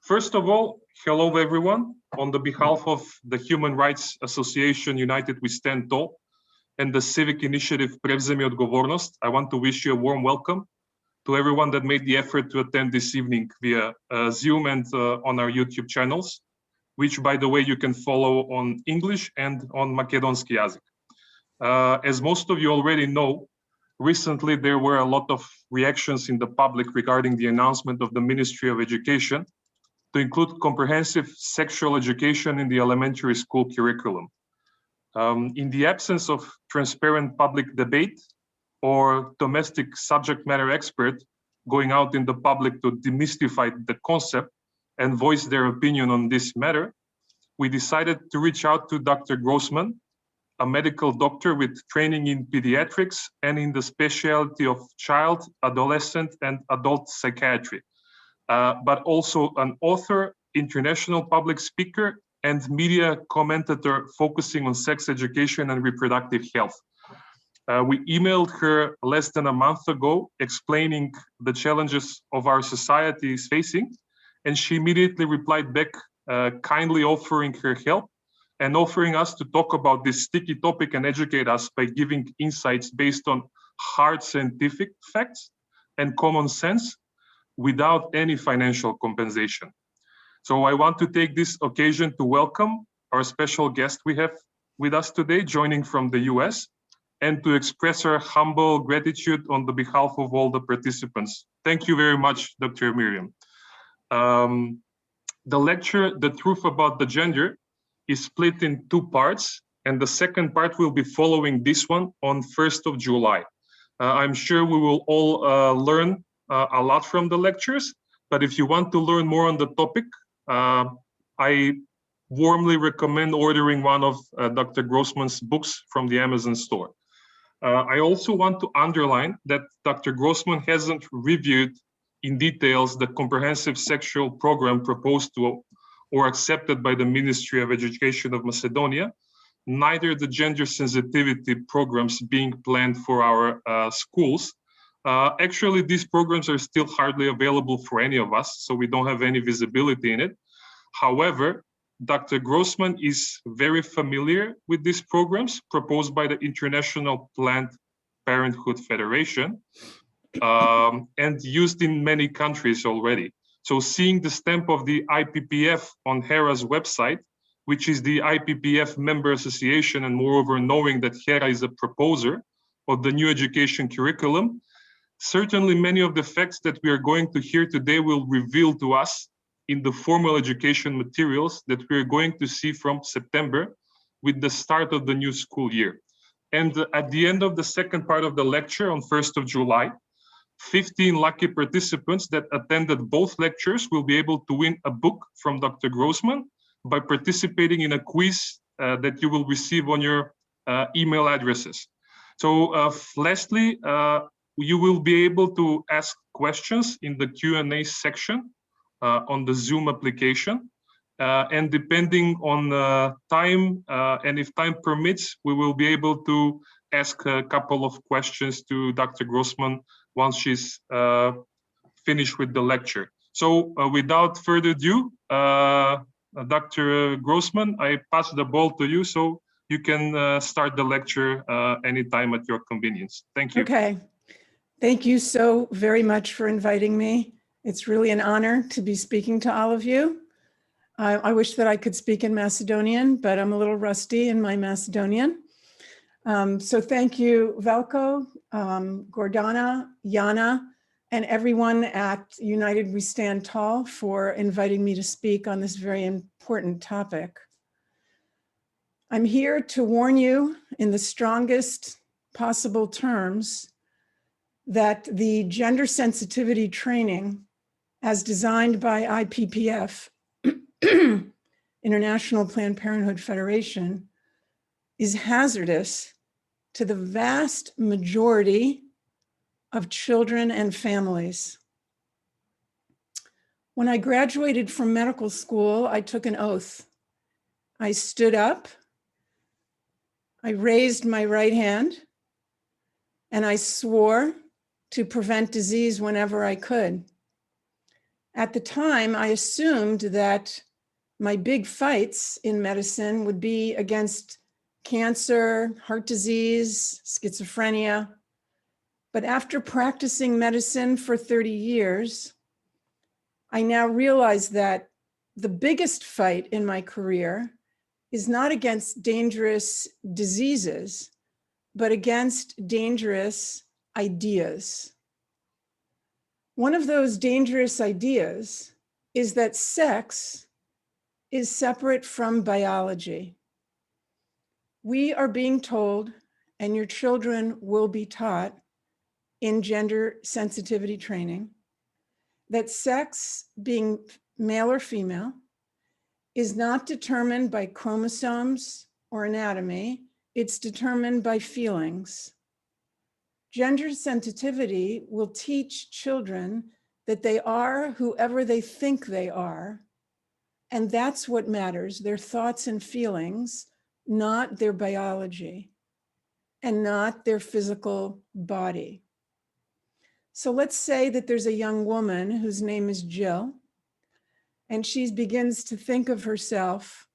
First of all, hello everyone. On the behalf of the Human Rights Association United We Stand Tall and the Civic Initiative Prevzemi Odgovornost, I want to wish you a warm welcome to everyone that made the effort to attend this evening via Zoom and on our YouTube channels, which, by the way, you can follow on English and on Makedonski jezik. As most of you already know, recently there were a lot of reactions in the public regarding the announcement of the Ministry of Education to include comprehensive sexual education in the elementary school curriculum. In the absence of transparent public debate or domestic subject matter expert going out in the public to demystify the concept and voice their opinion on this matter, we decided to reach out to Dr. Grossman, a medical doctor with training in pediatrics and in the specialty of child, adolescent, and adult psychiatry, but also an author, international public speaker, and media commentator focusing on sex education and reproductive health. We emailed her less than a month ago explaining the challenges of our society is facing, and she immediately replied back, kindly offering her help and offering us to talk about this sticky topic and educate us by giving insights based on hard scientific facts and common sense without any financial compensation. So I want to take this occasion to welcome our special guest we have with us today, joining from the US, and to express our humble gratitude on the behalf of all the participants. Thank you very much, Dr. Miriam. The lecture, The Truth About the Gender, is split in two parts, and the second part will be following this one on 1st of July. I'm sure we will all learn a lot from the lectures, but if you want to learn more on the topic, I warmly recommend ordering one of Dr. Grossman's books from the Amazon store. I also want to underline that Dr. Grossman hasn't reviewed in details the comprehensive sexual program proposed to or accepted by the Ministry of Education of Macedonia, neither the gender sensitivity programs being planned for our schools. Actually, these programs are still hardly available for any of us, so we don't have any visibility in it. However, Dr. Grossman is very familiar with these programs proposed by the International Planned Parenthood Federation and used in many countries already. So seeing the stamp of the IPPF on HERA's website, which is the IPPF member association, and moreover knowing that HERA is a proposer of the new education curriculum, certainly many of the facts that we are going to hear today will reveal to us in the formal education materials that we are going to see from September with the start of the new school year. And at the end of the second part of the lecture on 1st of July, 15 lucky participants that attended both lectures will be able to win a book from Dr. Grossman by participating in a quiz that you will receive on your email addresses. So lastly, you will be able to ask questions in the Q&A section on the Zoom application. And depending on time and if time permits, we will be able to ask a couple of questions to Dr. Grossman once she's finished with the lecture. So without further ado, Dr. Grossman, I pass the ball to you so you can start the lecture anytime at your convenience. Thank you. Okay. Thank you so very much for inviting me. It's really an honor to be speaking to all of you. I wish that I could speak in Macedonian, but I'm a little rusty in my Macedonian. So thank you, Velko, Gordana, Yana, and everyone at United We Stand Tall for inviting me to speak on this very important topic. I'm here to warn you in the strongest possible terms that the gender sensitivity training as designed by IPPF, International Planned Parenthood Federation, is hazardous to the vast majority of children and families. When I graduated from medical school, I took an oath. I stood up, I raised my right hand, and I swore to prevent disease whenever I could. At the time, I assumed that my big fights in medicine would be against cancer, heart disease, schizophrenia. But after practicing medicine for 30 years, I now realize that the biggest fight in my career is not against dangerous diseases, but against dangerous ideas. One of those dangerous ideas is that sex is separate from biology. We are being told, and your children will be taught in gender sensitivity training, that sex, being male or female, is not determined by chromosomes or anatomy. It's determined by feelings. Gender sensitivity will teach children that they are whoever they think they are, and that's what matters, their thoughts and feelings, not their biology and not their physical body. So let's say that there's a young woman whose name is Jill, and she begins to think of herself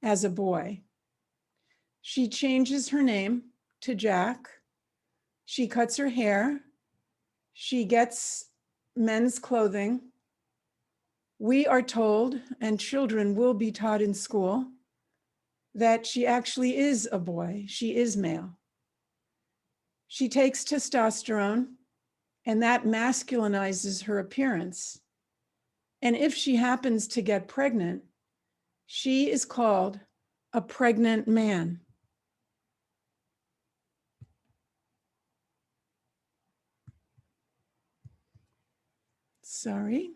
as a boy. She changes her name to Jack. She cuts her hair. She gets men's clothing. We are told, and children will be taught in school, that she actually is a boy. She is male. She takes testosterone, and that masculinizes her appearance. And if she happens to get pregnant, she is called a pregnant man. Sorry.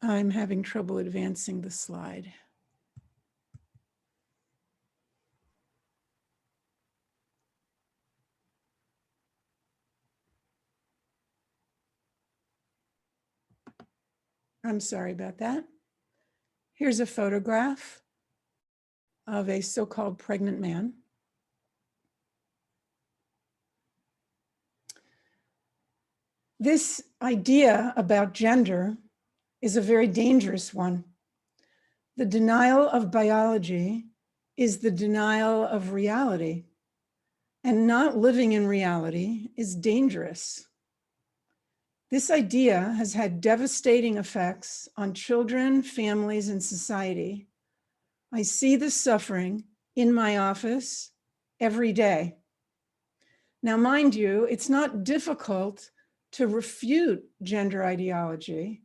I'm having trouble advancing the slide. I'm sorry about that. Here's a photograph of a so-called pregnant man. This idea about gender is a very dangerous one. The denial of biology is the denial of reality, and not living in reality is dangerous. This idea has had devastating effects on children, families, and society. I see the suffering in my office every day. Now, mind you, it's not difficult to refute gender ideology.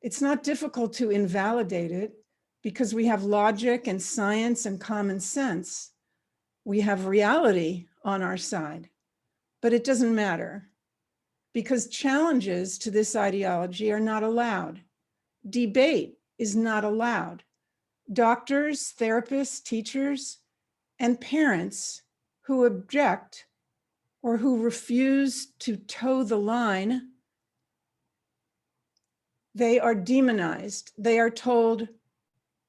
It's not difficult to invalidate it because we have logic and science and common sense. We have reality on our side, but it doesn't matter because challenges to this ideology are not allowed. Debate is not allowed. Doctors, therapists, teachers, and parents who object or who refuse to toe the line, they are demonized. They are told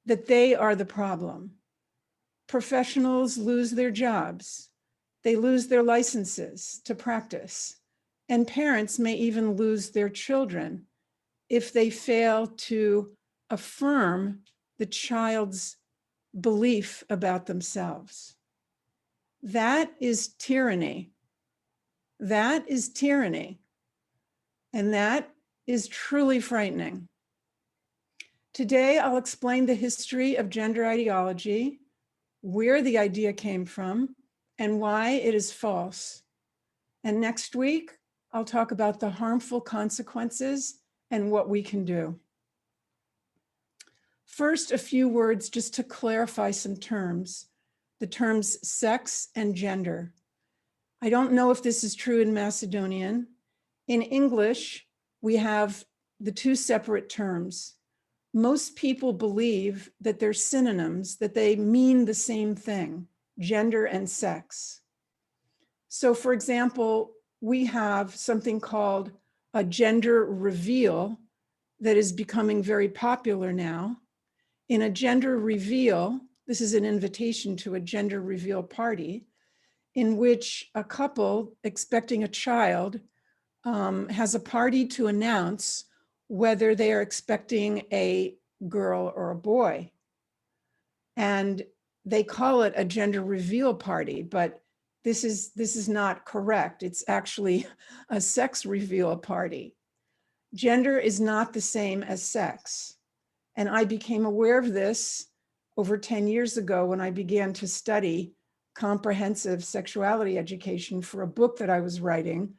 that they are the problem. Professionals lose their jobs. They lose their licenses to practice. And parents may even lose their children if they fail to affirm the child's belief about themselves. That is tyranny. That is tyranny. And that is truly frightening. Today, I'll explain the history of gender ideology, where the idea came from, and why it is false. And next week, I'll talk about the harmful consequences and what we can do. First, a few words just to clarify some terms, the terms sex and gender. I don't know if this is true in Macedonian. In English, we have the two separate terms. Most people believe that they're synonyms, that they mean the same thing, gender and sex. So for example, we have something called a gender reveal that is becoming very popular now. In a gender reveal, this is an invitation to a gender reveal party. in which a couple expecting a child has a party to announce whether they are expecting a girl or a boy. And they call it a gender reveal party, but this is not correct. It's actually a sex reveal party. Gender is not the same as sex. And I became aware of this over 10 years ago when I began to study comprehensive sexuality education for a book that I was writing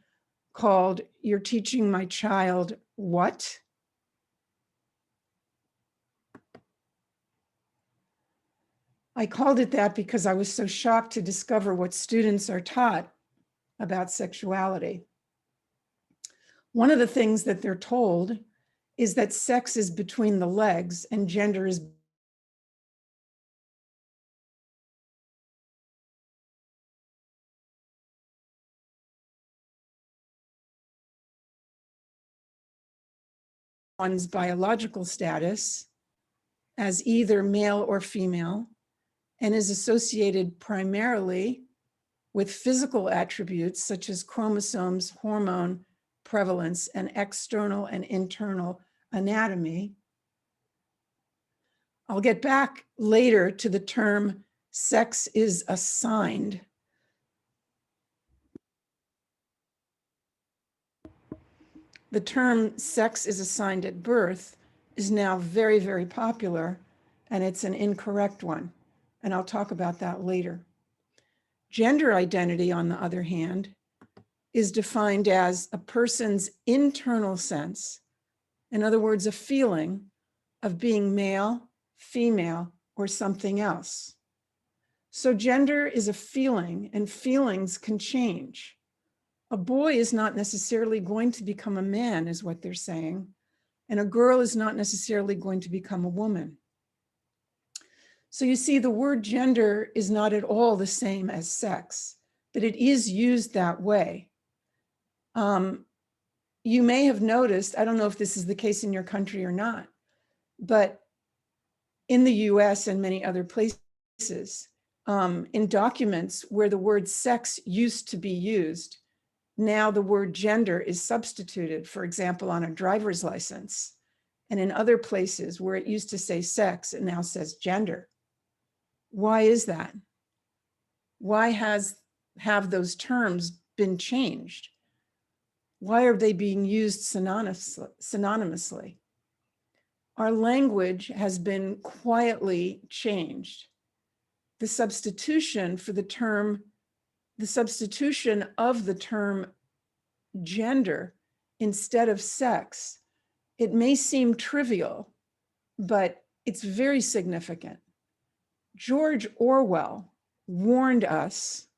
called You're Teaching My Child What? I called it that because I was so shocked to discover what students are taught about sexuality. One of the things that they're told is that sex is between the legs and gender is one's biological status as either male or female and is associated primarily with physical attributes such as chromosomes, hormone prevalence, and external and internal anatomy. I'll get back later to the term sex is assigned. The term sex is assigned at birth is now very, very popular, and it's an incorrect one. And I'll talk about that later. Gender identity, on the other hand, is defined as a person's internal sense, in other words, a feeling of being male, female, or something else. So gender is a feeling, and feelings can change. A boy is not necessarily going to become a man, is what they're saying, and a girl is not necessarily going to become a woman. So you see, the word gender is not at all the same as sex, but it is used that way. You may have noticed, I don't know if this is the case in your country or not, but in the US and many other places, in documents where the word sex used to be used, now the word gender is substituted, for example, on a driver's license. And in other places where it used to say sex, it now says gender. Why is that? Why have those terms been changed? Why are they being used synonymously? Our language has been quietly changed. The substitution of the term gender instead of sex, it may seem trivial, but it's very significant. George Orwell warned us,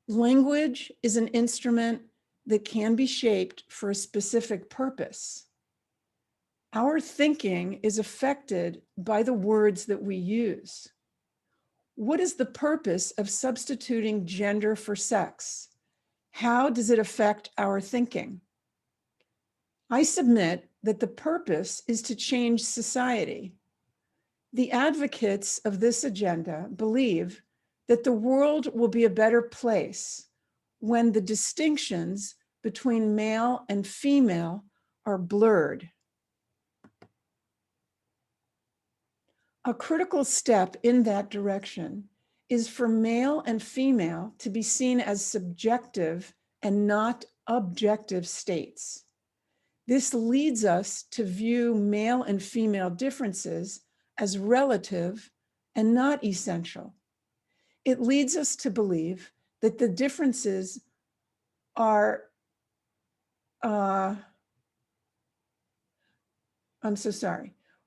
language is an instrument that can be shaped for a specific purpose. Our thinking is affected by the words that we use. What is the purpose of substituting gender for sex? How does it affect our thinking? I submit that the purpose is to change society. The advocates of this agenda believe that the world will be a better place when the distinctions between male and female are blurred. A critical step in that direction is for male and female to be seen as subjective and not objective states. This leads us to view male and female differences as relative and not essential. It leads us to believe that the differences are,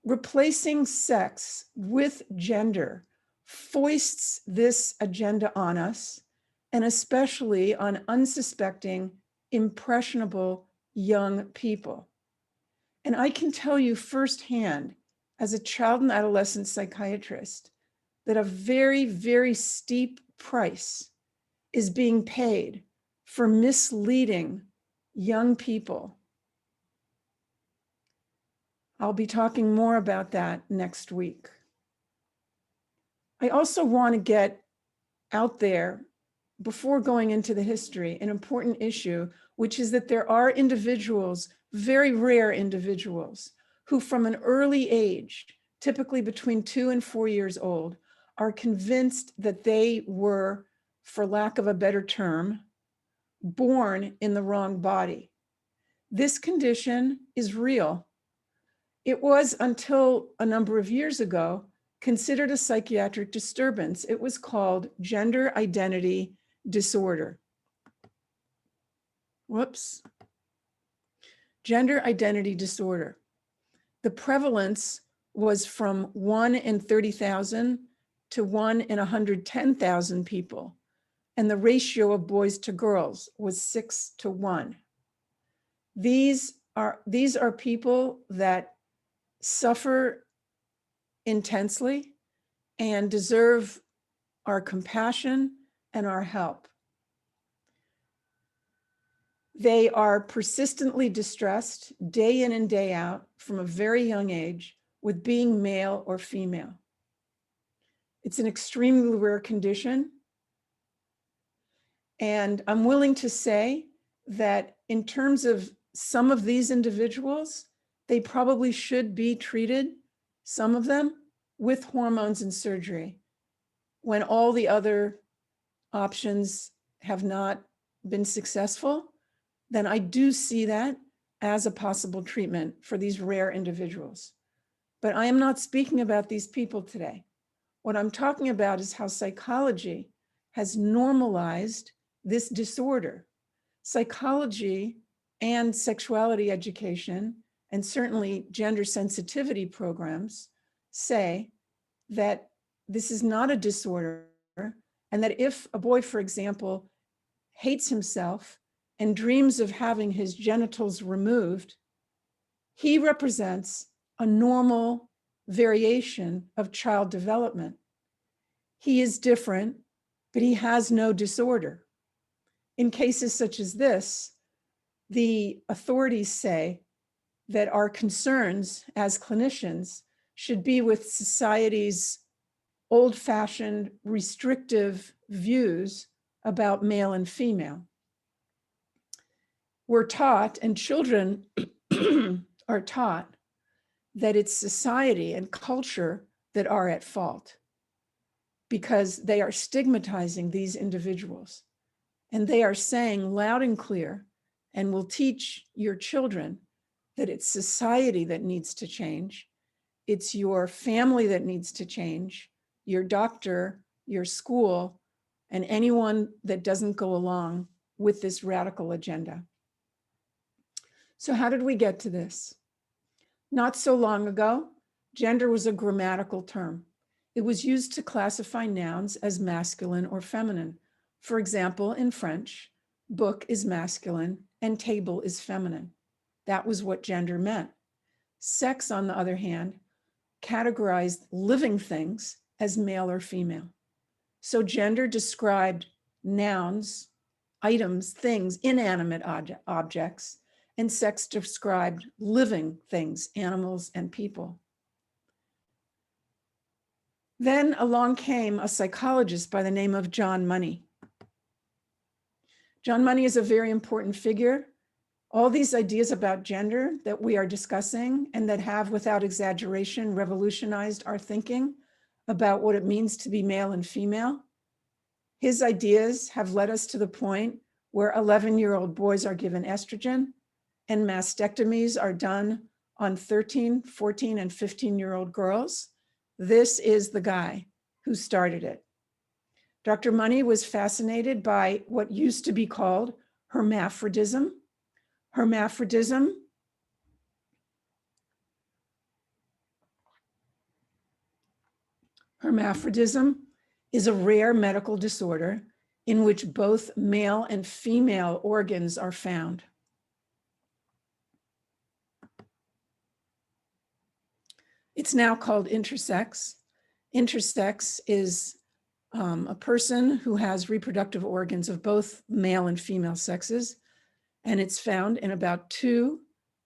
replacing sex with gender foists this agenda on us, and especially on unsuspecting, impressionable young people. And I can tell you firsthand, as a child and adolescent psychiatrist, that a very, very steep price is being paid for misleading young people. I'll be talking more about that next week. I also want to get out there, before going into the history, an important issue, which is that there are individuals, very rare individuals, who from an early age, typically between 2 and 4 years old, are convinced that they were, for lack of a better term, born in the wrong body. This condition is real. It was, until a number of years ago, considered a psychiatric disturbance. It was called gender identity disorder. Whoops. Gender identity disorder. The prevalence was from 1 in 30,000 to 1 in 110,000 people. And the ratio of boys to girls was 6 to 1. These are people that suffer intensely and deserve our compassion and our help. They are persistently distressed day in and day out from a very young age with being male or female. It's an extremely rare condition. And I'm willing to say that in terms of some of these individuals, they probably should be treated, some of them, with hormones and surgery, when all the other options have not been successful. Then I do see that as a possible treatment for these rare individuals. But I am not speaking about these people today. What I'm talking about is how psychology has normalized this disorder. Psychology and sexuality education, and certainly gender sensitivity programs, say that this is not a disorder, and that if a boy, for example, hates himself and dreams of having his genitals removed, he represents a normal variation of child development. He is different, but he has no disorder. In cases such as this, the authorities say that our concerns as clinicians should be with society's old-fashioned restrictive views about male and female. We're taught, and children are taught, that it's society and culture that are at fault because they are stigmatizing these individuals. And they are saying loud and clear, and will teach your children, that it's society that needs to change. It's your family that needs to change, your doctor, your school, and anyone that doesn't go along with this radical agenda. So how did we get to this? Not so long ago, gender was a grammatical term. It was used to classify nouns as masculine or feminine. For example, in French, book is masculine and table is feminine. That was what gender meant. Sex, on the other hand, categorized living things as male or female. So gender described nouns, items, things, inanimate objects, and sex described living things, animals and people. Then along came a psychologist by the name of John Money. John Money is a very important figure. All these ideas about gender that we are discussing and that have, without exaggeration, revolutionized our thinking about what it means to be male and female. His ideas have led us to the point where 11-year-old boys are given estrogen and mastectomies are done on 13, 14, and 15-year-old girls. This is the guy who started it. Dr. Money was fascinated by what used to be called hermaphrodism. Hermaphrodism is a rare medical disorder in which both male and female organs are found. It's now called intersex. Intersex is a person who has reproductive organs of both male and female sexes, and it's found in about 2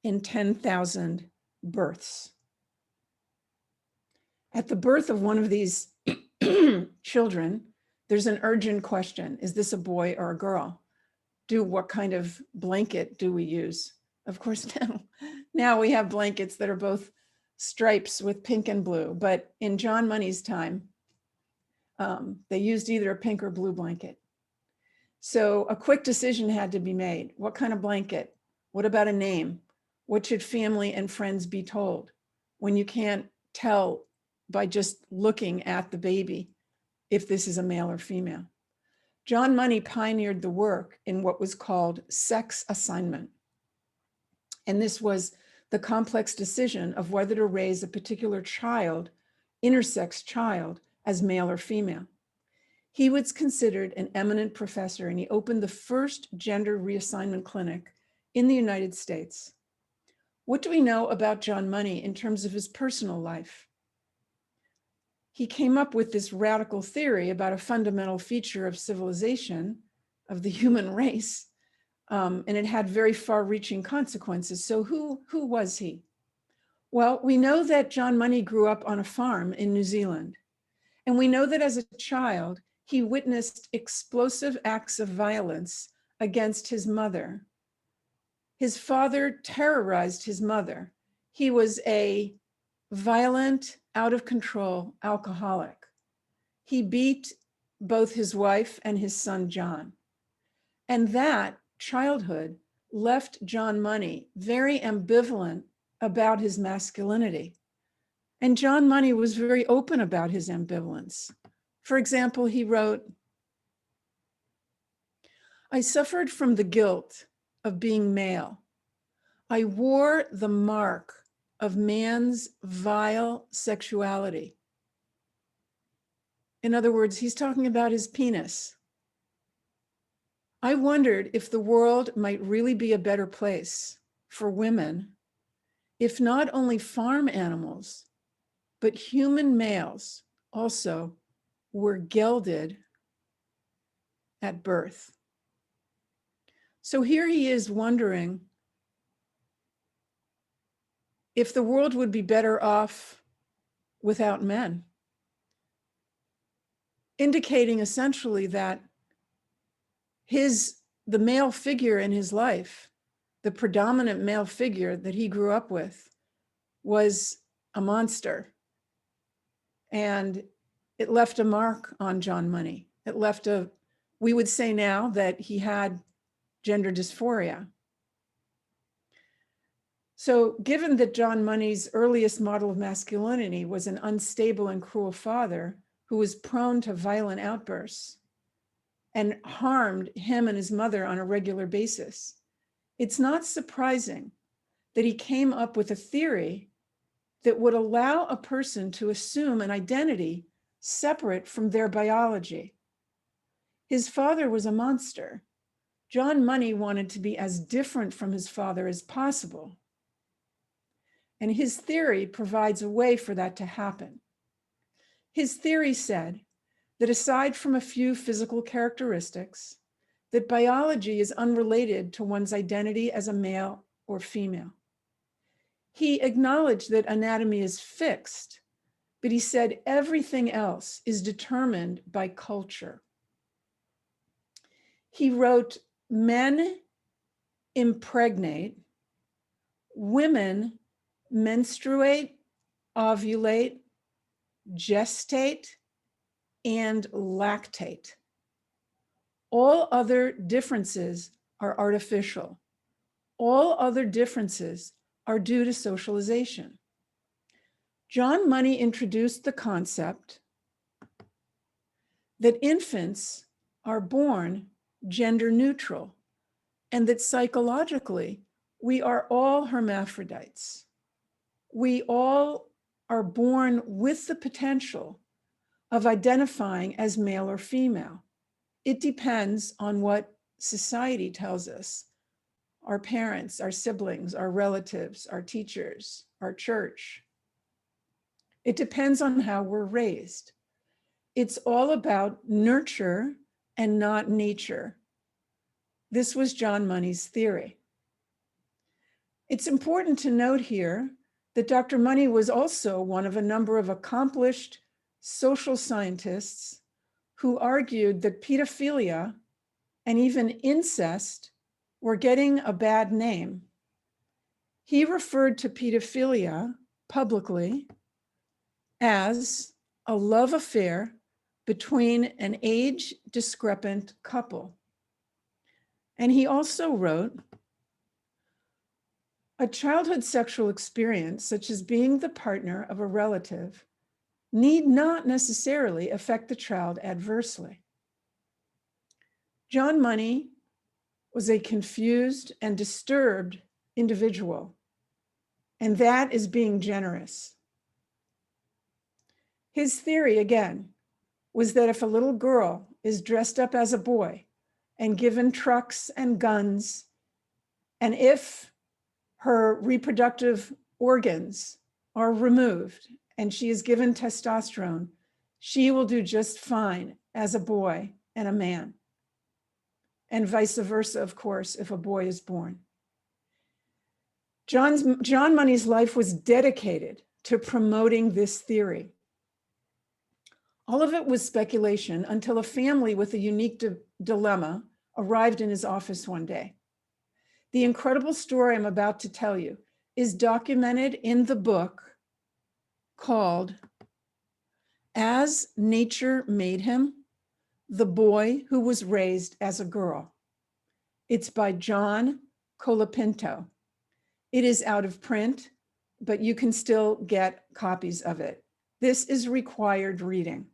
in 10,000 births. At the birth of one of these children, There's an urgent question. Is this a boy or a girl? What kind of blanket do we use? Of course, now we have blankets that are both stripes with pink and blue, but in John Money's time, they used either a pink or blue blanket. So a quick decision had to be made. What kind of blanket? What about a name? What should family and friends be told when you can't tell by just looking at the baby if this is a male or female? John Money pioneered the work in what was called sex assignment. And this was the complex decision of whether to raise a particular child, intersex child, as male or female. He was considered an eminent professor, and he opened the first gender reassignment clinic in the United States. What do we know about John Money in terms of his personal life? He came up with this radical theory about a fundamental feature of civilization, of the human race, and it had very far-reaching consequences. So who was he? Well, we know that John Money grew up on a farm in New Zealand, and we know that as a child, he witnessed explosive acts of violence against his mother. His father terrorized his mother. He was a violent, out of control alcoholic. He beat both his wife and his son, John. And that childhood left John Money very ambivalent about his masculinity. And John Money was very open about his ambivalence. For example, he wrote, "I suffered from the guilt of being male. I wore the mark of man's vile sexuality." In other words, he's talking about his penis. "I wondered if the world might really be a better place for women if not only farm animals, but human males also were gelded at birth." So here he is wondering if the world would be better off without men, indicating essentially that the male figure in his life, the predominant male figure that he grew up with, was a monster. And it left a mark on John Money. We would say now that he had gender dysphoria. So given that John Money's earliest model of masculinity was an unstable and cruel father who was prone to violent outbursts and harmed him and his mother on a regular basis, it's not surprising that he came up with a theory that would allow a person to assume an identity separate from their biology. His father was a monster. John Money wanted to be as different from his father as possible. And his theory provides a way for that to happen. His theory said that aside from a few physical characteristics, that biology is unrelated to one's identity as a male or female. He acknowledged that anatomy is fixed, but he said everything else is determined by culture. He wrote, "Men impregnate, women menstruate, ovulate, gestate, and lactate. All other differences are artificial. All other differences are due to socialization." John Money introduced the concept that infants are born gender neutral and that psychologically we are all hermaphrodites. We all are born with the potential of identifying as male or female. It depends on what society tells us, our parents, our siblings, our relatives, our teachers, our church. It depends on how we're raised. It's all about nurture and not nature. This was John Money's theory. It's important to note here that Dr. Money was also one of a number of accomplished social scientists who argued that pedophilia and even incest were getting a bad name. He referred to pedophilia publicly as a love affair between an age discrepant couple. And he also wrote, a childhood sexual experience, such as being the partner of a relative, need not necessarily affect the child adversely. John Money was a confused and disturbed individual, and that is being generous. His theory, again, was that if a little girl is dressed up as a boy and given trucks and guns, and if her reproductive organs are removed and she is given testosterone, she will do just fine as a boy and a man. And vice versa, of course, if a boy is born. John Money's life was dedicated to promoting this theory. All of it was speculation until a family with a unique dilemma arrived in his office one day. The incredible story I'm about to tell you is documented in the book called As Nature Made Him, The Boy Who Was Raised as a Girl. It's by John Colapinto. It is out of print, but you can still get copies of it. This is required reading.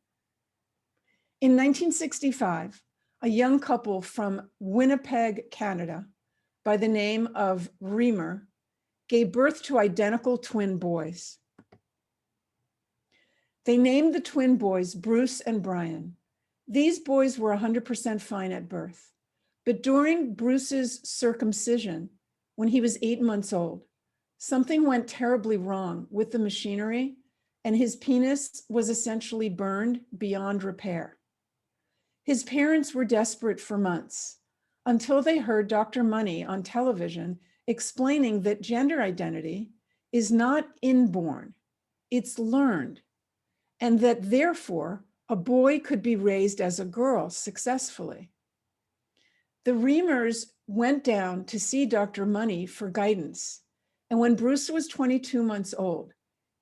In 1965, a young couple from Winnipeg, Canada, by the name of Reamer, gave birth to identical twin boys. They named the twin boys Bruce and Brian. These boys were 100% fine at birth, but during Bruce's circumcision, when he was 8 months old, something went terribly wrong with the machinery, and his penis was essentially burned beyond repair. His parents were desperate for months until they heard Dr. Money on television explaining that gender identity is not inborn, it's learned, and that therefore a boy could be raised as a girl successfully. The Reamers went down to see Dr. Money for guidance, and when Bruce was 22 months old,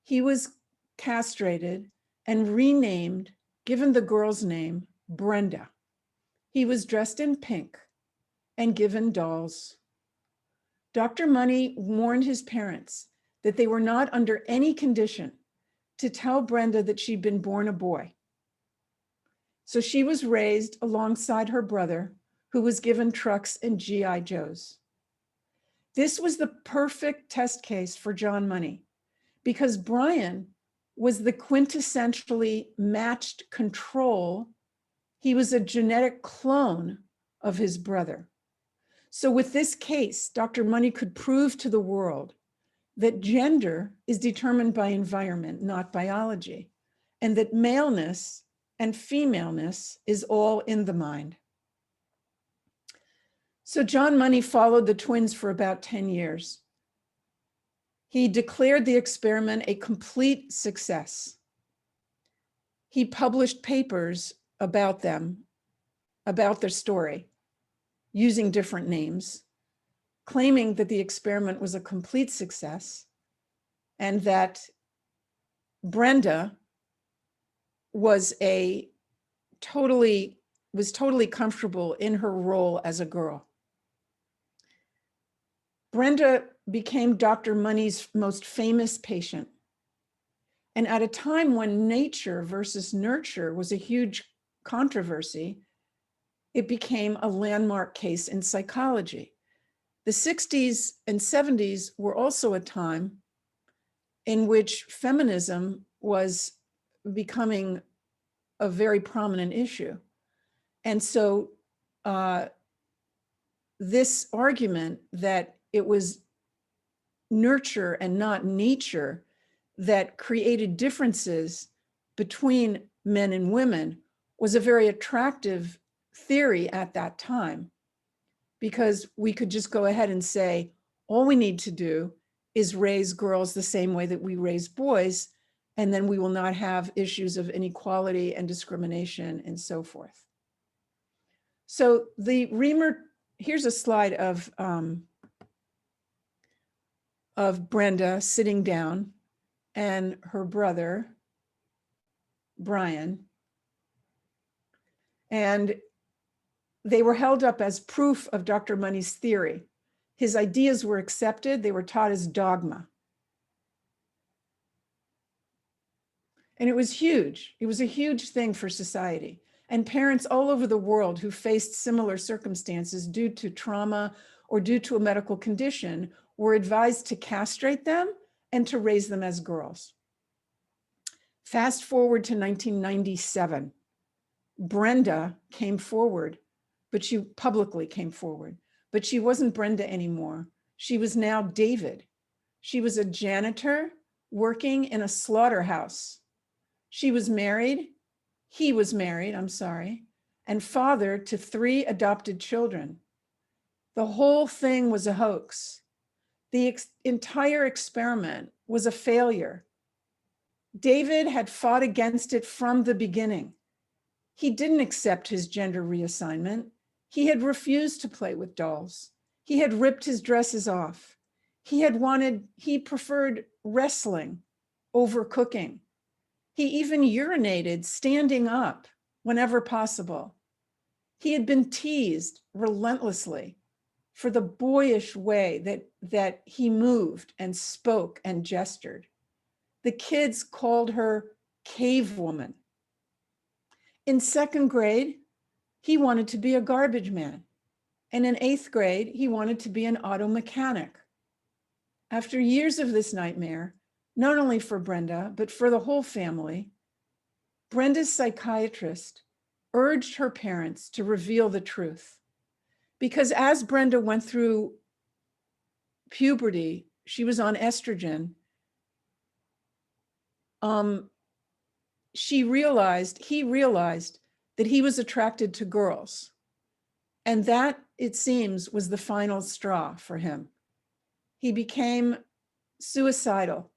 he was castrated and renamed, given the girl's name, Brenda. He was dressed in pink and given dolls. Dr. Money warned his parents that they were not under any condition to tell Brenda that she'd been born a boy. So she was raised alongside her brother, who was given trucks and GI Joes. This was the perfect test case for John Money because Brian was the quintessentially matched control. He was a genetic clone of his brother. So with this case, Dr. Money could prove to the world that gender is determined by environment, not biology, and that maleness and femaleness is all in the mind. So John Money followed the twins for about 10 years. He declared the experiment a complete success. He published papers about them, about their story, using different names, claiming that the experiment was a complete success and that Brenda was totally comfortable in her role as a girl. Brenda became Dr. Money's most famous patient. And at a time when nature versus nurture was a huge controversy, it became a landmark case in psychology. The 60s and 70s were also a time in which feminism was becoming a very prominent issue. And so this argument that it was nurture and not nature that created differences between men and women was a very attractive theory at that time, because we could just go ahead and say, all we need to do is raise girls the same way that we raise boys, And then we will not have issues of inequality and discrimination and so forth. So the Reamer, here's a slide of Brenda sitting down and her brother, Brian. And they were held up as proof of Dr. Money's theory. His ideas were accepted. They were taught as dogma. And it was huge. It was a huge thing for society. And parents all over the world who faced similar circumstances due to trauma or due to a medical condition were advised to castrate them and to raise them as girls. Fast forward to 1997. Brenda came forward, but she publicly came forward, but she wasn't Brenda anymore. She was now David. She was a janitor working in a slaughterhouse. She was married, he was married, I'm sorry, and father to 3 adopted children. The whole thing was a hoax. The entire experiment was a failure. David had fought against it from the beginning. He didn't accept his gender reassignment. He had refused to play with dolls. He had ripped his dresses off. He preferred wrestling over cooking. He even urinated standing up whenever possible. He had been teased relentlessly for the boyish way that he moved and spoke and gestured. The kids called her cave woman. In 2nd grade, he wanted to be a garbage man. And in 8th grade, he wanted to be an auto mechanic. After years of this nightmare, not only for Brenda, but for the whole family, Brenda's psychiatrist urged her parents to reveal the truth. Because as Brenda went through puberty, she was on estrogen. He realized that he was attracted to girls. And that, it seems, was the final straw for him. He became suicidal.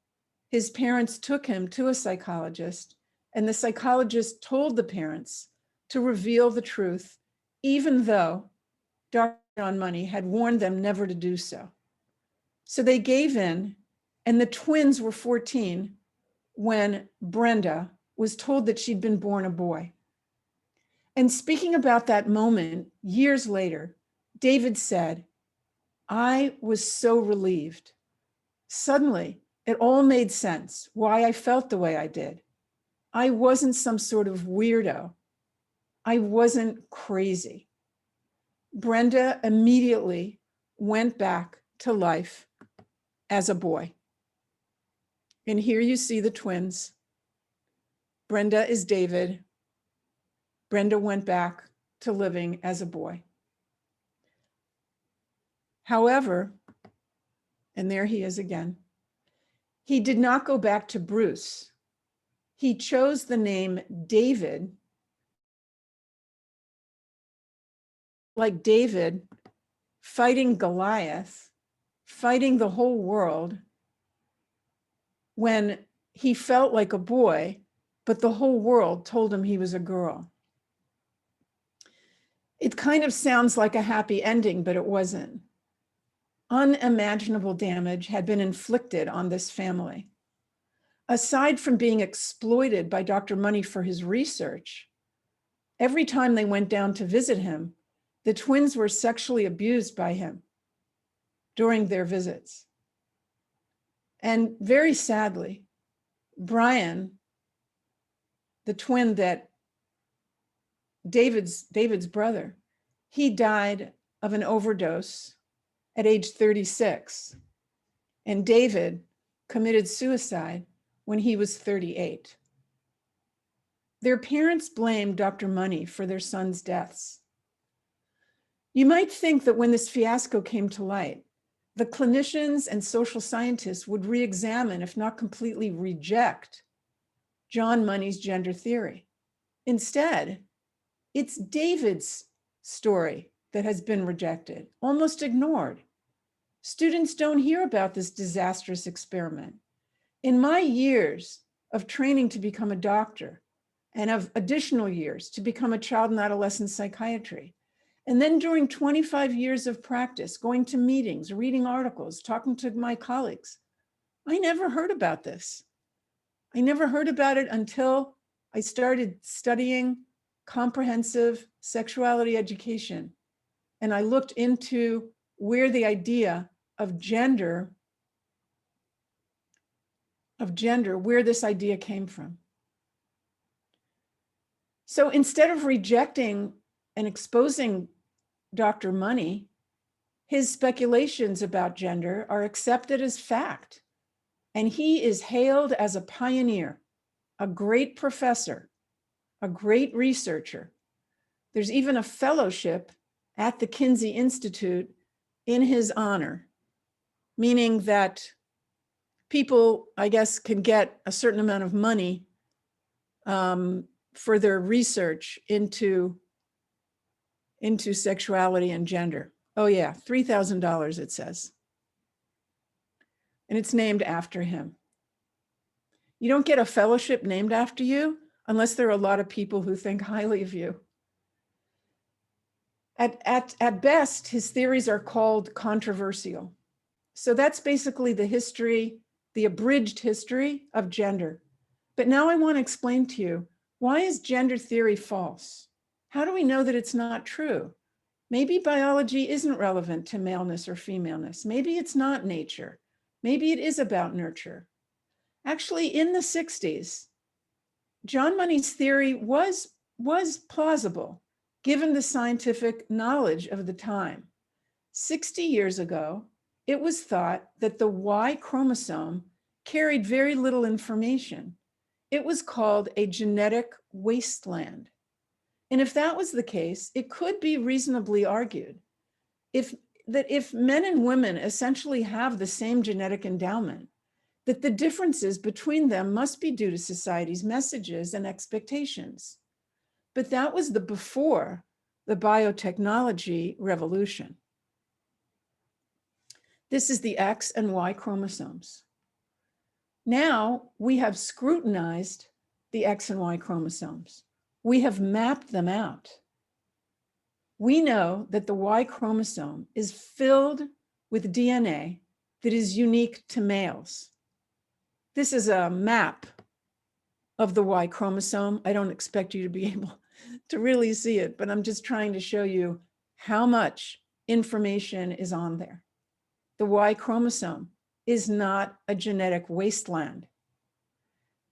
His parents took him to a psychologist, and the psychologist told the parents to reveal the truth, even though Dr. John Money had warned them never to do so. So they gave in, and the twins were 14 when Brenda was told that she'd been born a boy. And speaking about that moment years later, David said, "I was so relieved. Suddenly, it all made sense why I felt the way I did. I wasn't some sort of weirdo. I wasn't crazy." Brenda immediately went back to life as a boy. And here you see the twins. Brenda is David. Brenda went back to living as a boy. However, and there he is again, he did not go back to Bruce. He chose the name David, like David fighting Goliath, fighting the whole world, when he felt like a boy, but the whole world told him he was a girl. It kind of sounds like a happy ending, but it wasn't. Unimaginable damage had been inflicted on this family. Aside from being exploited by Dr. Money for his research, every time they went down to visit him, the twins were sexually abused by him during their visits. And very sadly, Brian, the twin that David's brother, he died of an overdose at age 36. And David committed suicide when he was 38. Their parents blamed Dr. Money for their sons' deaths. You might think that when this fiasco came to light, the clinicians and social scientists would re-examine, if not completely reject, John Money's gender theory. Instead, it's David's story that has been rejected, almost ignored. Students don't hear about this disastrous experiment. In my years of training to become a doctor, and of additional years to become a child and adolescent psychiatry. And then during 25 years of practice, going to meetings, reading articles, talking to my colleagues, I never heard about this. I never heard about it until I started studying comprehensive sexuality education. And I looked into where the idea of gender, where this idea came from. So instead of rejecting and exposing Dr. Money, his speculations about gender are accepted as fact. And he is hailed as a pioneer, a great professor, a great researcher. There's even a fellowship at the Kinsey Institute in his honor, meaning that people, I guess, can get a certain amount of money for their research into sexuality and gender. Oh yeah, $3,000 it says. And it's named after him. You don't get a fellowship named after you unless there are a lot of people who think highly of you. At best, his theories are called controversial. So that's basically the history, the abridged history of gender. But now I want to explain to you, why is gender theory false? How do we know that it's not true? Maybe biology isn't relevant to maleness or femaleness. Maybe it's not nature. Maybe it is about nurture. Actually, in the 60s, John Money's theory was plausible, given the scientific knowledge of the time. 60 years ago, it was thought that the Y chromosome carried very little information. It was called a genetic wasteland. And if that was the case, it could be reasonably argued that if men and women essentially have the same genetic endowment, that the differences between them must be due to society's messages and expectations. But that was before the biotechnology revolution. This is the X and Y chromosomes. Now we have scrutinized the X and Y chromosomes. We have mapped them out. We know that the Y chromosome is filled with DNA that is unique to males. This is a map of the Y chromosome. I don't expect you to be able to really see it, but I'm just trying to show you how much information is on there. The Y chromosome is not a genetic wasteland.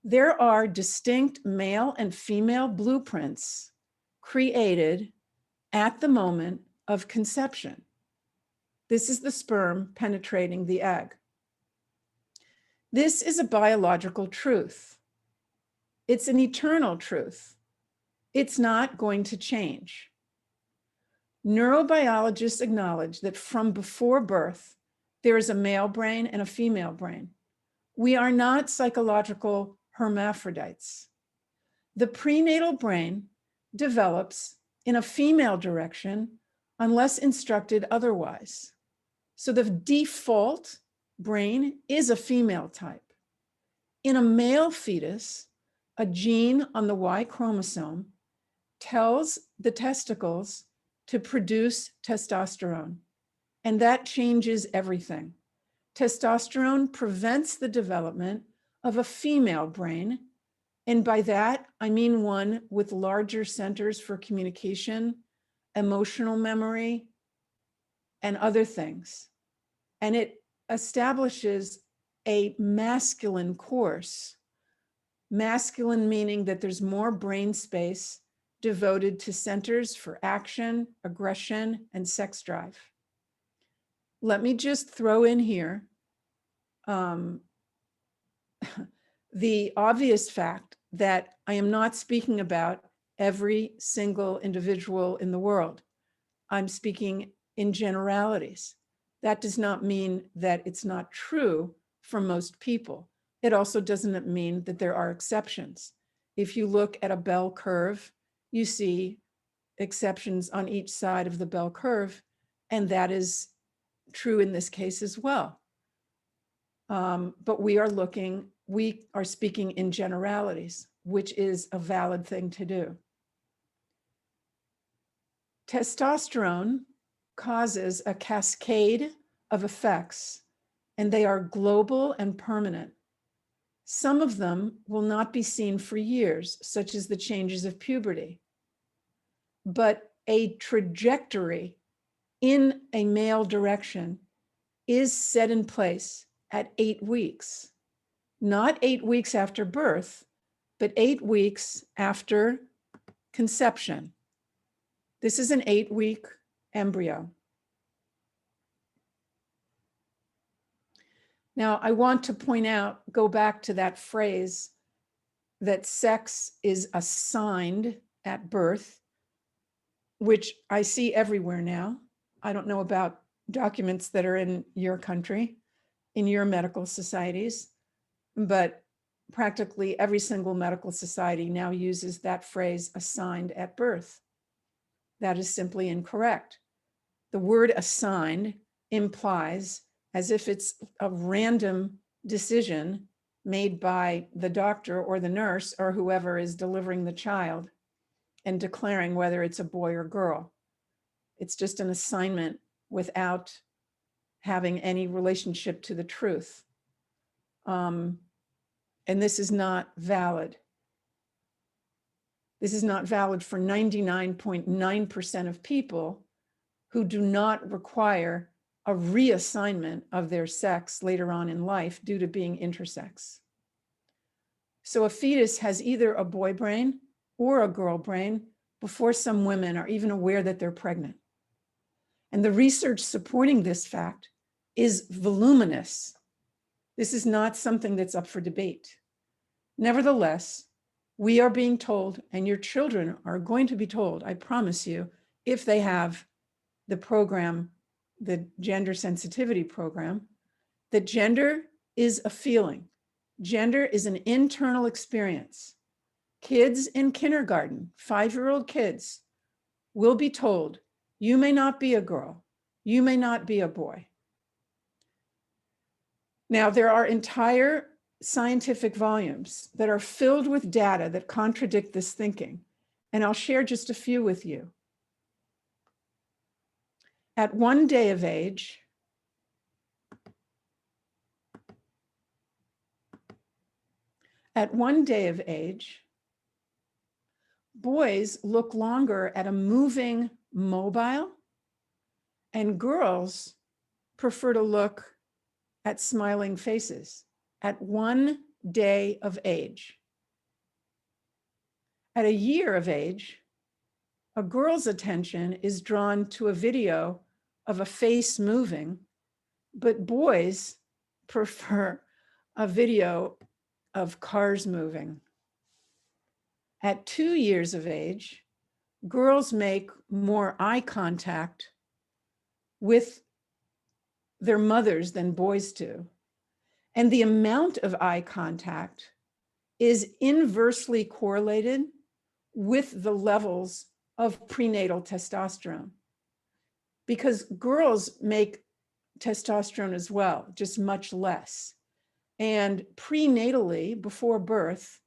There are distinct male and female blueprints created at the moment of conception. This is the sperm penetrating the egg. This is a biological truth. It's an eternal truth. It's not going to change. Neurobiologists acknowledge that from before birth, there is a male brain and a female brain. We are not psychological hermaphrodites. The prenatal brain develops in a female direction unless instructed otherwise. So the default brain is a female type. In a male fetus, a gene on the Y chromosome tells the testicles to produce testosterone, and that changes everything. Testosterone prevents the development of a female brain, and by that, I mean one with larger centers for communication, emotional memory, and other things. And it establishes a masculine course. Masculine meaning that there's more brain space devoted to centers for action, aggression, and sex drive. Let me just throw in here the obvious fact that I am not speaking about every single individual in the world. I'm speaking in generalities. That does not mean that it's not true for most people. It also doesn't mean that there are exceptions. If you look at a bell curve, you see exceptions on each side of the bell curve, and that is true in this case as well. But we are looking we are speaking in generalities, which is a valid thing to do. Testosterone causes a cascade of effects, and they are global and permanent. Some of them will not be seen for years, such as the changes of puberty. But a trajectory in a male direction is set in place at 8 weeks, not 8 weeks after birth, but 8 weeks after conception. This is an 8-week embryo. Now, I want to point out, go back to that phrase that sex is assigned at birth, which I see everywhere now. I don't know about documents that are in your country, in your medical societies, but practically every single medical society now uses that phrase, assigned at birth. That is simply incorrect. The word assigned implies as if it's a random decision made by the doctor or the nurse or whoever is delivering the child and declaring whether it's a boy or girl. It's just an assignment without having any relationship to the truth. And this is not valid. This is not valid for 99.9% of people who do not require a reassignment of their sex later on in life due to being intersex. So a fetus has either a boy brain or a girl brain before some women are even aware that they're pregnant. And the research supporting this fact is voluminous. This is not something that's up for debate. Nevertheless, we are being told, and your children are going to be told, I promise you, if they have the program, the gender sensitivity program, that gender is a feeling. Gender is an internal experience. Kids in kindergarten, 5-year-old kids, will be told, you may not be a girl, you may not be a boy. Now, there are entire scientific volumes that are filled with data that contradict this thinking, and I'll share just a few with you. At 1 day of age, boys look longer at a moving mobile, and girls prefer to look at smiling faces at 1 day of age. At a year of age, a girl's attention is drawn to a video of a face moving, but boys prefer a video of cars moving. At 2 years of age, girls make more eye contact with their mothers than boys do. And the amount of eye contact is inversely correlated with the levels of prenatal testosterone, because girls make testosterone as well, just much less. And prenatally, before birth,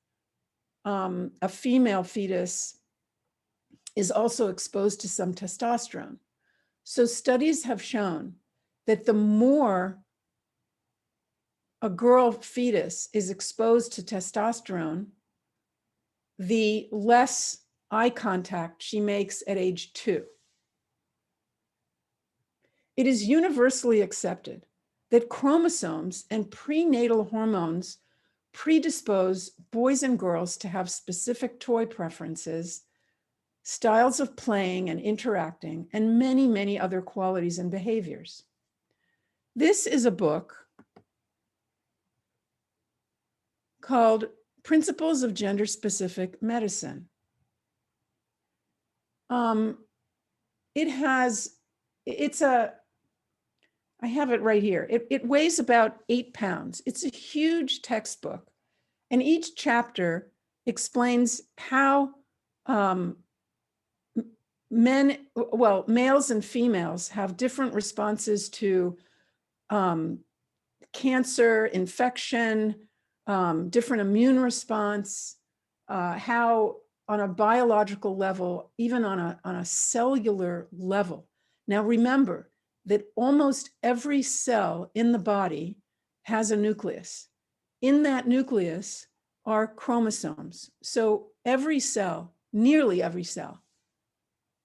a female fetus is also exposed to some testosterone. So studies have shown that the more a girl fetus is exposed to testosterone, the less eye contact she makes at age 2. It is universally accepted that chromosomes and prenatal hormones predispose boys and girls to have specific toy preferences, styles of playing and interacting, and many, many other qualities and behaviors. This is a book called Principles of Gender-Specific Medicine. I have it right here. It weighs about 8 pounds. It's a huge textbook. And each chapter explains how males and females have different responses to cancer, infection, different immune response, how on a biological level, even on a cellular level. Now remember that almost every cell in the body has a nucleus. In that nucleus are chromosomes. So every cell, nearly every cell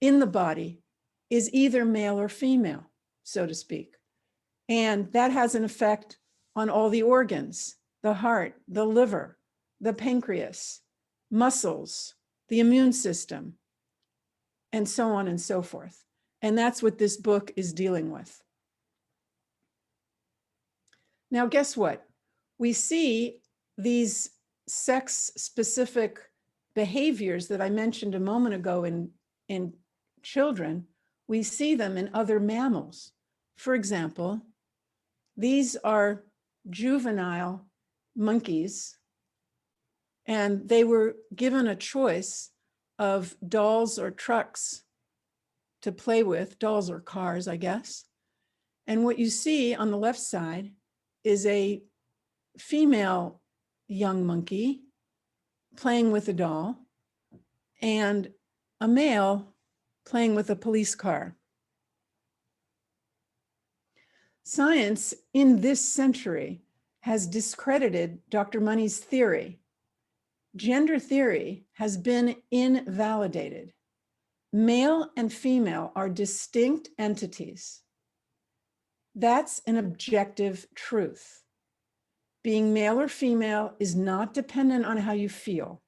in the body is either male or female, so to speak. And that has an effect on all the organs, the heart, the liver, the pancreas, muscles, the immune system, and so on and so forth. And that's what this book is dealing with. Now, guess what? We see these sex-specific behaviors that I mentioned a moment ago in children. We see them in other mammals. For example, these are juvenile monkeys, and they were given a choice of dolls or trucks to play with, dolls or cars, I guess. And what you see on the left side is a female young monkey playing with a doll and a male playing with a police car. Science in this century has discredited Dr. Money's theory. Gender theory has been invalidated. Male and female are distinct entities. That's an objective truth. Being male or female is not dependent on how you feel.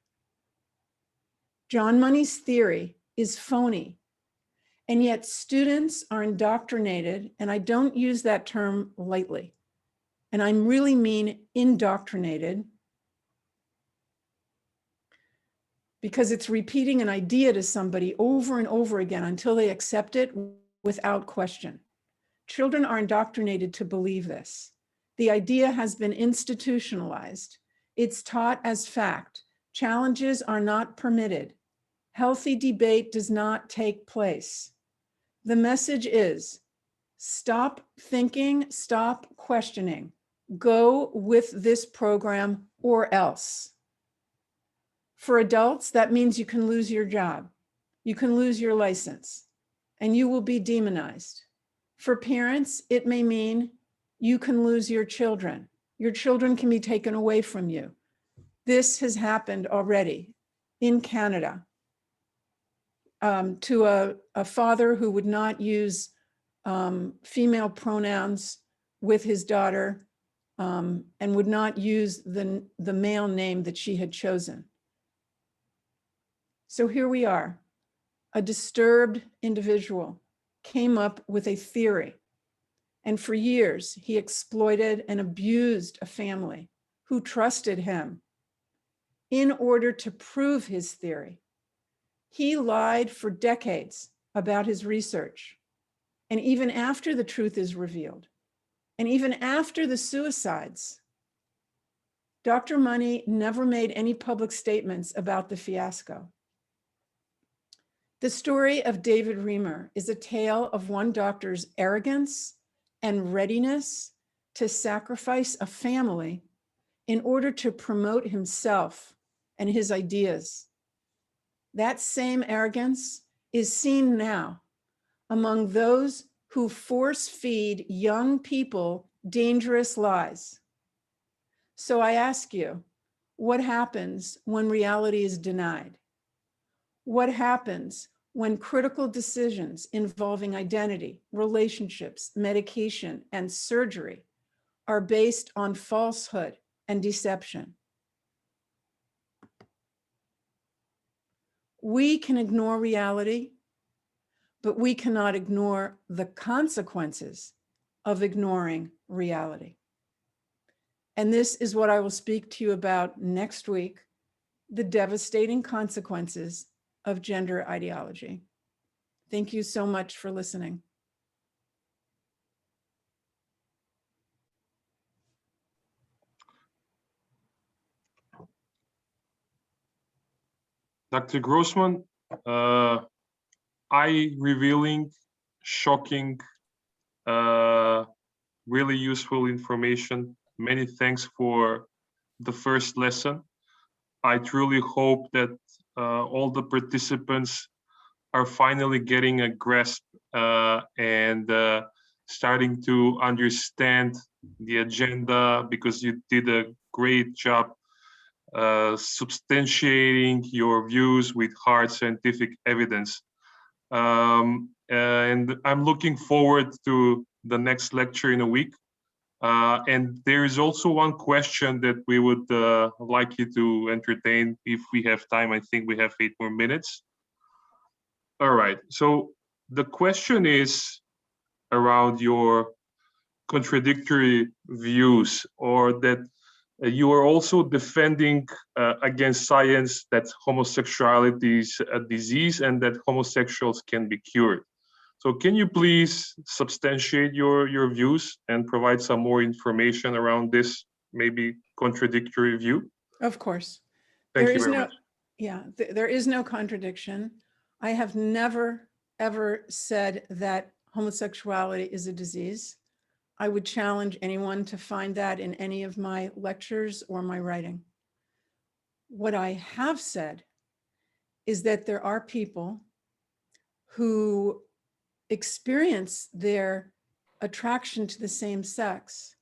John Money's theory is phony, and yet students are indoctrinated, and I don't use that term lightly, and I really mean indoctrinated, because it's repeating an idea to somebody over and over again until they accept it without question. Children are indoctrinated to believe this. The idea has been institutionalized. It's taught as fact. Challenges are not permitted. Healthy debate does not take place. The message is, stop thinking, stop questioning. Go with this program or else. For adults, that means you can lose your job. You can lose your license, and you will be demonized. For parents, it may mean you can lose your children. Your children can be taken away from you. This has happened already in Canada to a father who would not use female pronouns with his daughter and would not use the male name that she had chosen. So here we are. A disturbed individual came up with a theory. And for years, he exploited and abused a family who trusted him in order to prove his theory. He lied for decades about his research. And even after the truth is revealed, and even after the suicides, Dr. Money never made any public statements about the fiasco. The story of David Reamer is a tale of one doctor's arrogance and readiness to sacrifice a family in order to promote himself and his ideas. That same arrogance is seen now among those who force feed young people dangerous lies. So I ask you, what happens when reality is denied? What happens when critical decisions involving identity, relationships, medication, and surgery are based on falsehood and deception? We can ignore reality, but we cannot ignore the consequences of ignoring reality. And this is what I will speak to you about next week, the devastating consequences of gender ideology. Thank you so much for listening. Dr. Grossman, eye-revealing, shocking, really useful information. Many thanks for the first lesson. I truly hope that all the participants are finally getting a grasp and starting to understand the agenda, because you did a great job substantiating your views with hard scientific evidence. And I'm looking forward to the next lecture in a week. And there is also one question that we would like you to entertain if we have time. I think we have 8 more minutes. All right, so the question is around your contradictory views, or that you are also defending against science that homosexuality is a disease and that homosexuals can be cured. So can you please substantiate your views and provide some more information around this maybe contradictory view? Of course. Thank you very much. Yeah, there is no contradiction. I have never, ever said that homosexuality is a disease. I would challenge anyone to find that in any of my lectures or my writing. What I have said is that there are people who experience their attraction to the same sex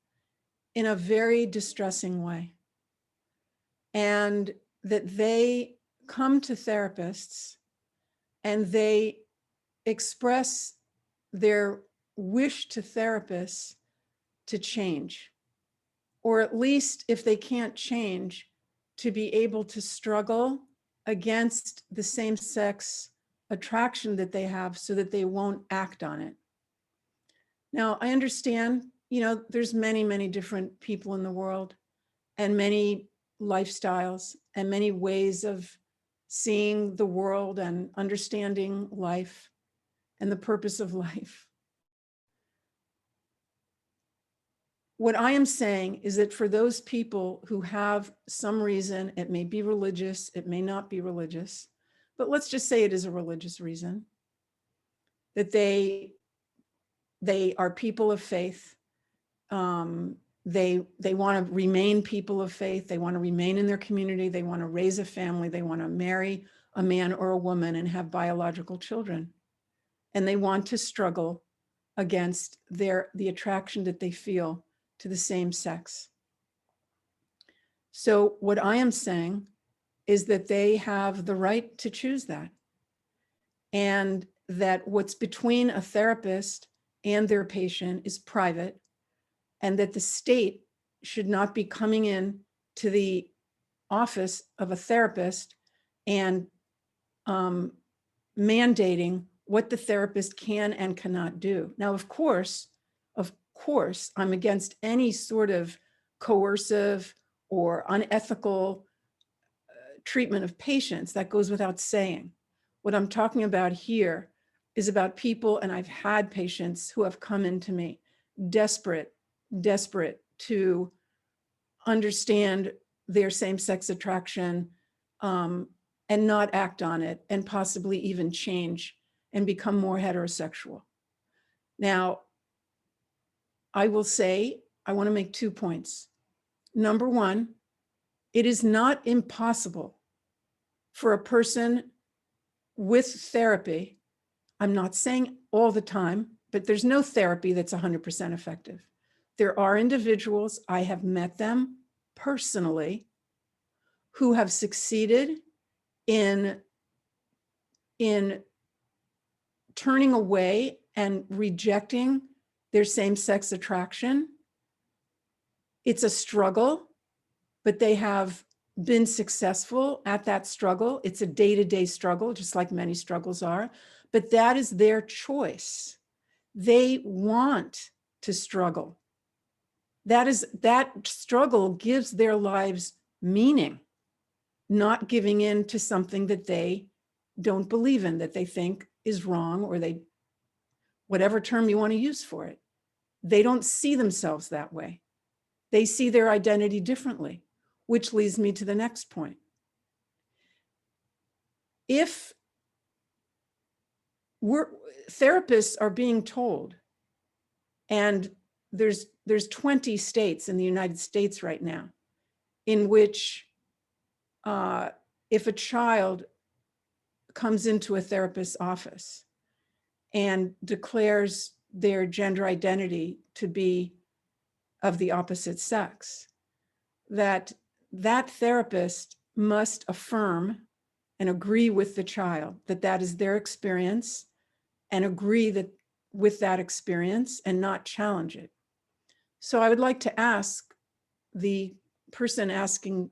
in a very distressing way, and that they come to therapists and they express their wish to therapists to change, or at least if they can't change, to be able to struggle against the same-sex attraction that they have so that they won't act on it. Now, I understand, there's many, many different people in the world and many lifestyles and many ways of seeing the world and understanding life and the purpose of life. What I am saying is that for those people who have some reason, it may be religious, it may not be religious, but let's just say it is a religious reason, that they are people of faith. They want to remain people of faith. They want to remain in their community. They want to raise a family. They want to marry a man or a woman and have biological children. And they want to struggle against the attraction that they feel to the same sex. So what I am saying is that they have the right to choose that, and that what's between a therapist and their patient is private, and that the state should not be coming in to the office of a therapist and mandating what the therapist can and cannot do. Now, of course, I'm against any sort of coercive or unethical treatment of patients. That goes without saying. What I'm talking about here is about people, and I've had patients who have come into me desperate to understand their same-sex attraction and not act on it, and possibly even change and become more heterosexual. Now, I will say, I want to make 2 points. Number one, it is not impossible for a person with therapy. I'm not saying all the time, but there's no therapy that's 100% effective. There are individuals, I have met them personally, who have succeeded in turning away and rejecting their same-sex attraction. It's a struggle, but they have been successful at that struggle. It's a day-to-day struggle, just like many struggles are, but that is their choice. They want to struggle. That struggle gives their lives meaning, not giving in to something that they don't believe in, that they think is wrong, or whatever term you want to use for it. They don't see themselves that way. They see their identity differently, which leads me to the next point. If therapists are being told, and there's 20 states in the United States right now in which if a child comes into a therapist's office and declares their gender identity to be of the opposite sex, that therapist must affirm and agree with the child that that is their experience, and agree that with that experience and not challenge it. So I would like to ask the person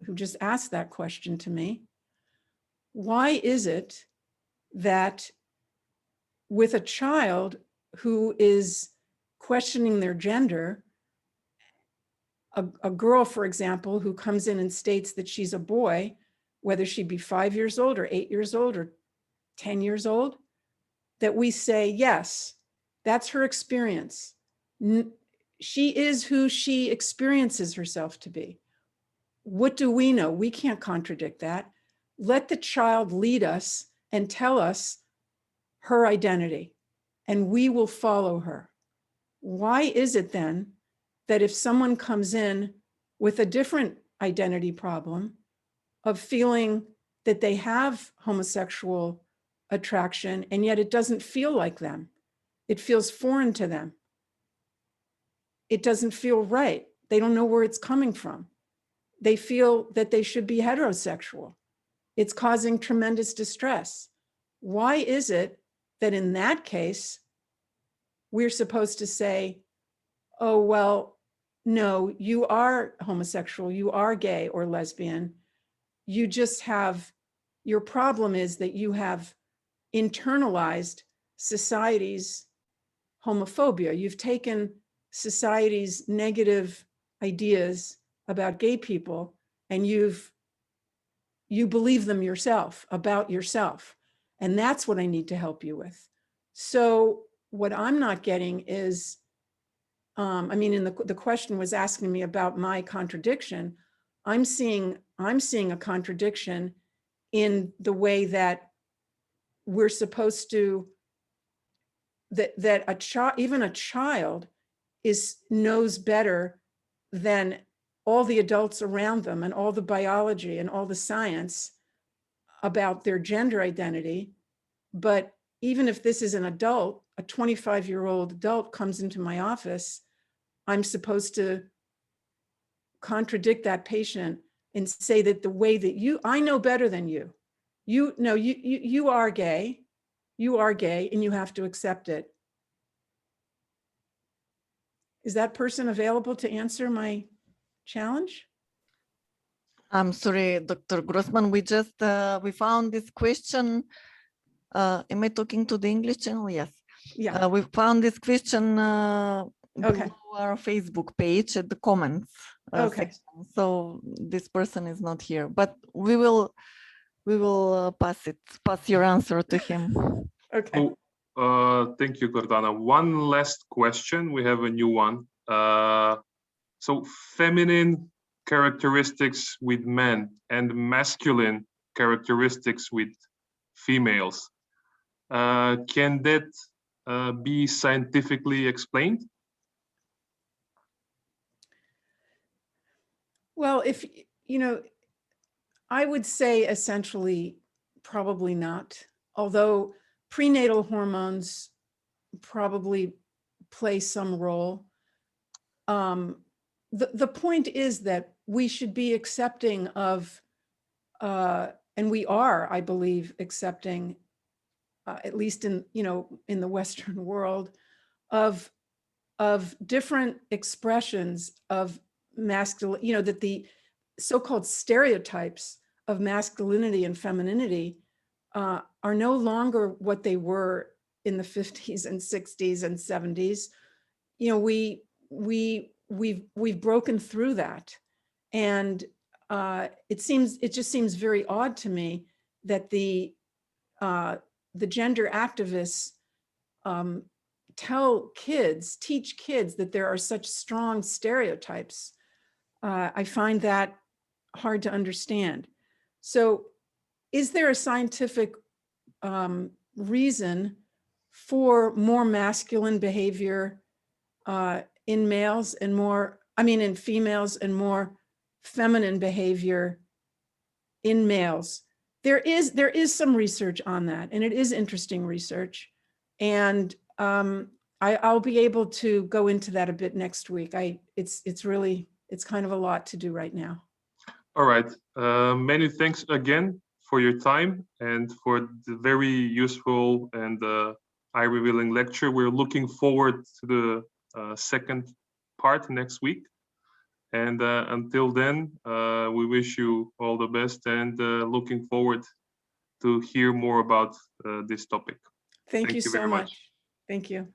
who just asked that question to me, why is it that with a child who is questioning their gender, a girl, for example, who comes in and states that she's a boy, whether she be 5 years old or 8 years old or 10 years old, that we say, yes, that's her experience. She is who she experiences herself to be. What do we know? We can't contradict that. Let the child lead us and tell us her identity, and we will follow her. Why is it then that if someone comes in with a different identity problem of feeling that they have homosexual attraction, and yet it doesn't feel like them, it feels foreign to them, it doesn't feel right, they don't know where it's coming from, they feel that they should be heterosexual, it's causing tremendous distress. Why is it that in that case, we're supposed to say, oh, well, no, you are homosexual, you are gay or lesbian, you just have, your problem is that you have internalized society's homophobia. You've taken society's negative ideas about gay people and you believe them yourself, about yourself. And that's what I need to help you with. So what I'm not getting is, I mean, the question was asking me about my contradiction. I'm seeing a contradiction in the way that we're supposed to, that a child, even a child, knows better than all the adults around them and all the biology and all the science about their gender identity. But even if this is an adult, a 25-year-old adult comes into my office, I'm supposed to contradict that patient and say that the way that I know better than you. You are gay, and you have to accept it. Is that person available to answer my challenge? I'm sorry, Dr. Grossman, we found this question. Am I talking to the English channel? Yes. Yeah. We found this question Okay. below our Facebook page at the comments Okay. section. So this person is not here, but we will pass your answer to him. Okay. So, thank you, Gordana. One last question. We have a new one. So feminine characteristics with men and masculine characteristics with females. Can that be scientifically explained? Well, I would say essentially probably not, although prenatal hormones probably play some role. The point is that we should be accepting of, and we are, I believe, accepting, at least in the Western world, of different expressions of masculine, that the so-called stereotypes of masculinity and femininity are no longer what they were in the 50s and 60s and 70s. We've broken through that, and it just seems very odd to me that the gender activists teach kids that there are such strong stereotypes. I find that hard to understand. So is there a scientific reason for more masculine behavior in males and in females, and more feminine behavior in males. There is some research on that, and it is interesting research. And I'll be able to go into that a bit next week. It's kind of a lot to do right now. All right. Many thanks again for your time and for the very useful and eye-revealing lecture. We're looking forward to the second part next week. And until then, we wish you all the best and looking forward to hear more about this topic. Thank you you so very much. much. Thank you.